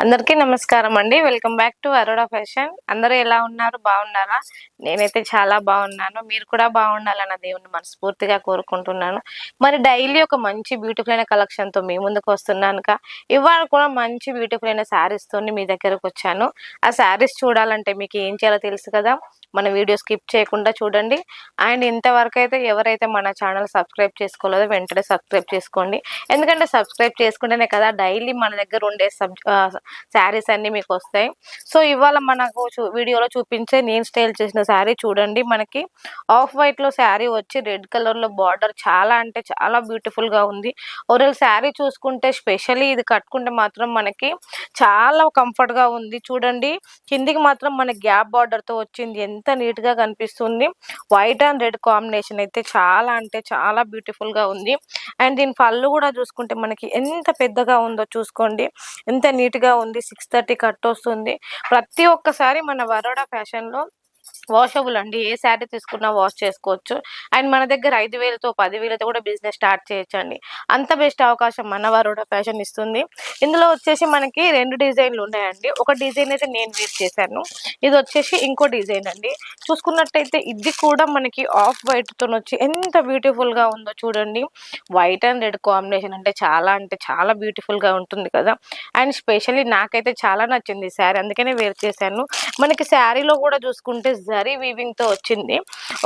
అందరికీ నమస్కారం అండి. Welcome back to Arora fashion. అందరూ ఎలా ఉన్నారు? బాగున్నారా? నేనైతే చాలా బాగున్నాను. మీరు కూడా బాగుండాలన్న దేవుణ్ణి మనస్ఫూర్తిగా కోరుకుంటున్నాను. మరి డైలీ ఒక మంచి బ్యూటిఫుల్ అయిన కలెక్షన్‌తో మీ ముందుకు వస్తున్నానుక. ఇవాళ కూడా మంచి బ్యూటిఫుల్ అయిన శారీస్‌తోని మీ దగ్గరకు వచ్చాను. ఆ శారీస్ చూడాలంటే మీకు ఏం చేయాలో తెలుసు కదా! మన వీడియో స్కిప్ చేయకుండా చూడండి. అండ్ ఇంతవరకైతే ఎవరైతే మన ఛానల్ సబ్స్క్రైబ్ చేసుకోలేదో వెంటనే సబ్స్క్రైబ్ చేసుకోండి. ఎందుకంటే సబ్స్క్రైబ్ చేసుకుంటేనే కదా డైలీ మన దగ్గర ఉండే శారీస్ అన్ని మీకు వస్తాయి. సో ఇవాళ మనకు వీడియోలో చూపించే నేను స్టైల్ చేసిన శారీ చూడండి. మనకి ఆఫ్ వైట్ లో శారీ వచ్చి రెడ్ కలర్ లో బార్డర్ చాలా అంటే చాలా బ్యూటిఫుల్ గా ఉంది. ఓవరాల్ శారీ చూసుకుంటే స్పెషల్లీ ఇది కట్టుకుంటే మాత్రం మనకి చాలా కంఫర్ట్ గా ఉంది. చూడండి కిందికి మాత్రం మన గ్యాప్ బార్డర్ తో వచ్చింది. ఎంత నీట్ గా కనిపిస్తుంది. వైట్ అండ్ రెడ్ కాంబినేషన్ అయితే చాలా అంటే చాలా బ్యూటిఫుల్ గా ఉంది. అండ్ దీని పళ్ళు కూడా చూసుకుంటే మనకి ఎంత పెద్దగా ఉందో చూసుకోండి. ఎంత నీట్ గా ఉంది. 630 కట్ వస్తుంది. ప్రతి ఒక్కసారి మన వరోడా ఫ్యాషన్ లో వాషబుల్ అండి. ఏ శారీ తీసుకున్నా వాష్ చేసుకోవచ్చు. అండ్ మన దగ్గర 5,000తో 10,000తో కూడా బిజినెస్ స్టార్ట్ చేయొచ్చండి. అంత బెస్ట్ అవకాశం మన వరోడా ఫ్యాషన్ ఇస్తుంది. ఇందులో వచ్చేసి మనకి 2 డిజైన్లు ఉన్నాయండి. ఒక డిజైన్ అయితే నేను వేర్ చేశాను. ఇది వచ్చేసి ఇంకో డిజైన్ అండి. చూసుకున్నట్టయితే ఇది కూడా మనకి ఆఫ్ వైట్ తో వచ్చి ఎంత బ్యూటిఫుల్ గా ఉందో చూడండి. వైట్ అండ్ రెడ్ కాంబినేషన్ అంటే చాలా బ్యూటిఫుల్ గా ఉంటుంది కదా. అండ్ స్పెషల్లీ నాకైతే చాలా నచ్చింది ఈ శారీ. అందుకనే వేర్ చేశాను. మనకి శారీలో కూడా చూసుకుంటే జరీ వీవింగ్ తో వచ్చింది.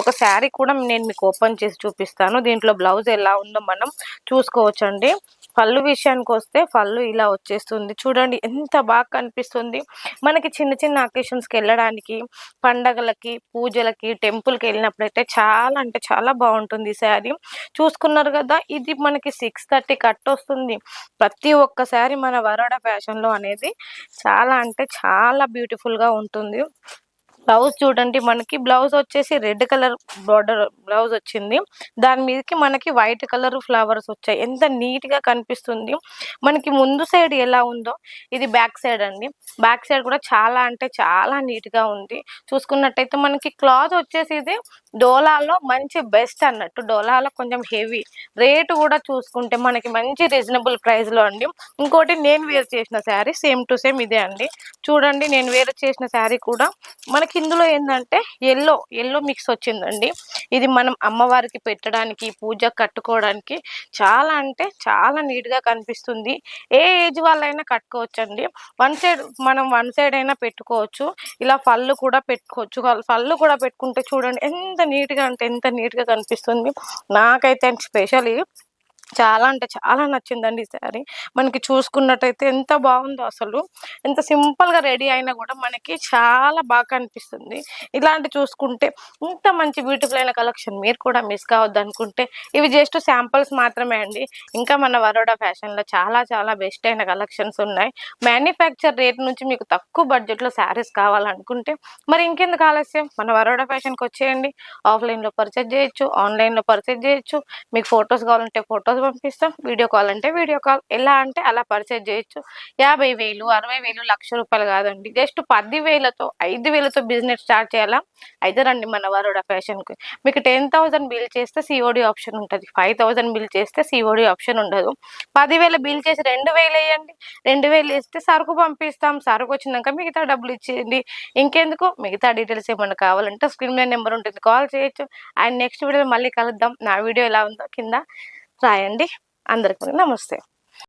ఒక శారీ కూడా నేను మీకు ఓపెన్ చేసి చూపిస్తాను. దీంట్లో బ్లౌజ్ ఎలా ఉందో మనం చూసుకోవచ్చండి. పళ్ళు విషయానికి వస్తే పళ్ళు ఇలా వచ్చేస్తుంది. చూడండి ఎంత బాగా కనిపిస్తుంది. మనకి చిన్న చిన్న అకేషన్స్కి వెళ్ళడానికి, పండగలకి, పూజలకి, టెంపుల్కి వెళ్ళినప్పుడైతే చాలా అంటే చాలా బాగుంటుంది ఈ శారీ. చూసుకున్నారు కదా, ఇది మనకి 630 కట్ వస్తుంది. ప్రతి ఒక్కసారి మన వరోడా ఫ్యాషన్ లో అనేది చాలా అంటే చాలా బ్యూటిఫుల్ గా ఉంటుంది. బ్లౌజ్ చూడండి. మనకి బ్లౌజ్ వచ్చేసి రెడ్ కలర్ బార్డర్ బ్లౌజ్ వచ్చింది. దాని మీదకి మనకి వైట్ కలర్ ఫ్లవర్స్ వచ్చాయి. ఎంత నీట్ గా కనిపిస్తుంది. మనకి ముందు సైడ్ ఎలా ఉందో ఇది బ్యాక్ సైడ్ అండి. బ్యాక్ సైడ్ కూడా చాలా అంటే చాలా నీట్ గా ఉంది. చూసుకున్నట్టయితే మనకి క్లాత్ వచ్చేసి ఇది డోలాలో మంచి బెస్ట్ అన్నట్టు. డోలాలో కొంచెం హెవీ రేటు కూడా చూసుకుంటే మనకి మంచి రీజనబుల్ ప్రైస్ లో అండి. ఇంకోటి నేను వేర్ చేసిన శారీ సేమ్ టు సేమ్ ఇదే అండి. చూడండి నేను వేర్ చేసిన శారీ కూడా మనకి ఇందులో ఏంటంటే ఎల్లో మిక్స్ వచ్చిందండి. ఇది మనం అమ్మవారికి పెట్టడానికి, పూజ కట్టుకోవడానికి చాలా అంటే చాలా నీట్ గా కనిపిస్తుంది. ఏ ఏజ్ వాళ్ళైనా కట్టుకోవచ్చండి. వన్ సైడ్ అయినా పెట్టుకోవచ్చు. ఇలా పళ్ళు కూడా పెట్టుకోవచ్చు. పళ్ళు కూడా పెట్టుకుంటే చూడండి ఎంత నీట్ గా అంటే ఎంత నీట్ గా కనిపిస్తుంది. నాకైతే స్పెషల్లీ చాలా అంటే చాలా నచ్చిందండి ఈ శారీ. మనకి చూసుకున్నట్టయితే ఎంత బాగుందో అసలు. ఎంత సింపుల్ గా రెడీ అయినా కూడా మనకి చాలా బాగా కనిపిస్తుంది. ఇలాంటి చూసుకుంటే ఇంత మంచి బ్యూటిఫుల్ అయిన కలెక్షన్ మీరు కూడా మిస్ కావద్దు అనుకుంటే ఇవి జస్ట్ శాంపుల్స్ మాత్రమే అండి. ఇంకా మన వరోడా ఫ్యాషన్ లో చాలా చాలా బెస్ట్ అయిన కలెక్షన్స్ ఉన్నాయి. మ్యానుఫ్యాక్చర్ రేట్ నుంచి మీకు తక్కువ బడ్జెట్ లో శారీస్ కావాలనుకుంటే మరి ఇంకెందుకు ఆలస్యం, మన వరోడా ఫ్యాషన్కి వచ్చేయండి. ఆఫ్లైన్ లో పర్చేజ్ చేయొచ్చు, ఆన్లైన్ లో పర్చేజ్ చేయొచ్చు. మీకు ఫొటోస్ కావాలంటే ఫొటోస్ పంపిస్తాం, వీడియో కాల్ అంటే వీడియో కాల్. ఎలా అంటే అలా పర్చేజ్ చేయొచ్చు. 50,000 60,000 1,00,000 కాదండి. జస్ట్ 10,000తో 5,000తో బిజినెస్ స్టార్ట్ చేయాలా అయితే రండి మన వరోడా ఫ్యాషన్కి. మీకు 10,000 బిల్ చేస్తే సిఓడి ఆప్షన్ ఉంటుంది. 5,000 బిల్ చేస్తే సిఓడి ఆప్షన్ ఉండదు. 10,000 బిల్ చేసి 2,000 వేయండి. 2,000 వేస్తే సరుకు పంపిస్తాం. సరుకు వచ్చినాక మిగతా డబ్బులు ఇచ్చేయండి. ఇంకెందుకు, మిగతా డీటెయిల్స్ ఏమన్నా కావాలంటే స్క్రీన్ మీద నెంబర్ ఉంటుంది, కాల్ చేయొచ్చు. అండ్ నెక్స్ట్ వీడియో మళ్ళీ కలుద్దాం. నా వీడియో ఎలా ఉందో కింద రాయండి. అందరికీ నమస్తే.